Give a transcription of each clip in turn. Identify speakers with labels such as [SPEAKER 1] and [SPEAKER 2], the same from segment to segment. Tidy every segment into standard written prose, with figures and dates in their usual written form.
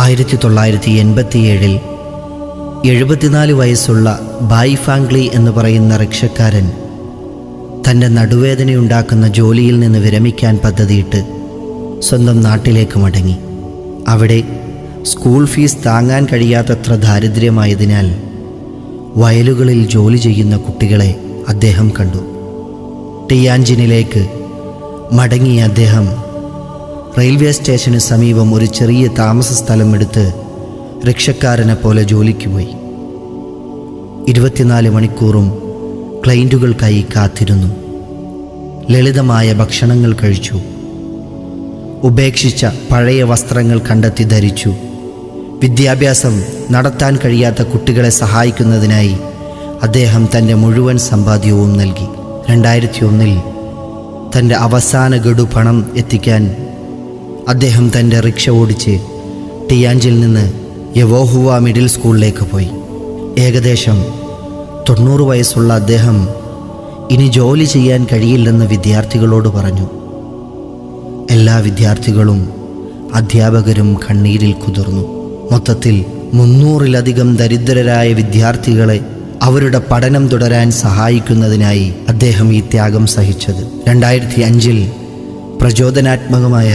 [SPEAKER 1] 1987 74 വയസ്സുള്ള ബായ് ഫാങ്ക്ലി എന്ന് പറയുന്ന റിക്ഷക്കാരൻ തൻ്റെ നടുവേദനയുണ്ടാക്കുന്ന ജോലിയിൽ നിന്ന് വിരമിക്കാൻ പദ്ധതിയിട്ട് സ്വന്തം നാട്ടിലേക്ക് മടങ്ങി. അവിടെ സ്കൂൾ ഫീസ് താങ്ങാൻ കഴിയാത്തത്ര ദാരിദ്ര്യമായതിനാൽ വയലുകളിൽ ജോലി ചെയ്യുന്ന കുട്ടികളെ അദ്ദേഹം കണ്ടു. ടിയാൻജിനിലേക്ക് മടങ്ങിയ അദ്ദേഹം റെയിൽവേ സ്റ്റേഷന് സമീപം ഒരു ചെറിയ താമസ സ്ഥലം എടുത്ത് റിക്ഷക്കാരനെ പോലെ ജോലിക്ക് പോയി. 24 മണിക്കൂറും ക്ലയൻറ്റുകൾക്കായി കാത്തിരുന്നു. ലളിതമായ ഭക്ഷണങ്ങൾ കഴിച്ചു. ഉപേക്ഷിച്ച പഴയ വസ്ത്രങ്ങൾ കണ്ടെത്തി ധരിച്ചു. വിദ്യാഭ്യാസം നടത്താൻ കഴിയാത്ത കുട്ടികളെ സഹായിക്കുന്നതിനായി അദ്ദേഹം തൻ്റെ മുഴുവൻ സമ്പാദ്യവും നൽകി. 2001 തൻ്റെ അവസാന ഗഡു പണം എത്തിക്കാൻ അദ്ദേഹം തൻ്റെ റിക്ഷ ഓടിച്ച് ടിയാൻജിൽ നിന്ന് യവോഹുവ മിഡിൽ സ്കൂളിലേക്ക് പോയി. ഏകദേശം 90 വയസ്സുള്ള അദ്ദേഹം ഇനി ജോലി ചെയ്യാൻ കഴിയില്ലെന്ന് വിദ്യാർത്ഥികളോട് പറഞ്ഞു. എല്ലാ വിദ്യാർത്ഥികളും അധ്യാപകരും കണ്ണീരിൽ കുതിർന്നു. മൊത്തത്തിൽ 300-ലധികം ദരിദ്രരായ വിദ്യാർത്ഥികളെ അവരുടെ പഠനം തുടരാൻ സഹായിക്കുന്നതിനായി അദ്ദേഹം ഈ ത്യാഗം സഹിച്ചത്. 2005 പ്രചോദനാത്മകമായ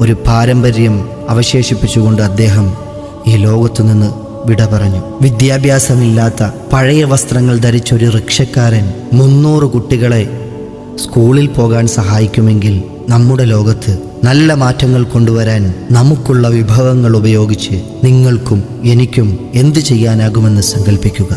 [SPEAKER 1] ഒരു പാരമ്പര്യം അവശേഷിപ്പിച്ചുകൊണ്ട് അദ്ദേഹം ഈ ലോകത്തു നിന്ന് വിട പറഞ്ഞു. വിദ്യാഭ്യാസമില്ലാത്ത പഴയ വസ്ത്രങ്ങൾ ധരിച്ചൊരു റിക്ഷക്കാരൻ 300 കുട്ടികളെ സ്കൂളിൽ പോകാൻ സഹായിക്കുമെങ്കിൽ നമ്മുടെ ലോകത്ത് നല്ല മാറ്റങ്ങൾ കൊണ്ടുവരാൻ നമുക്കുള്ള വിഭവങ്ങൾ ഉപയോഗിച്ച് നിങ്ങൾക്കും എനിക്കും എന്ത് ചെയ്യാനാകുമെന്ന് സങ്കല്പിക്കുക.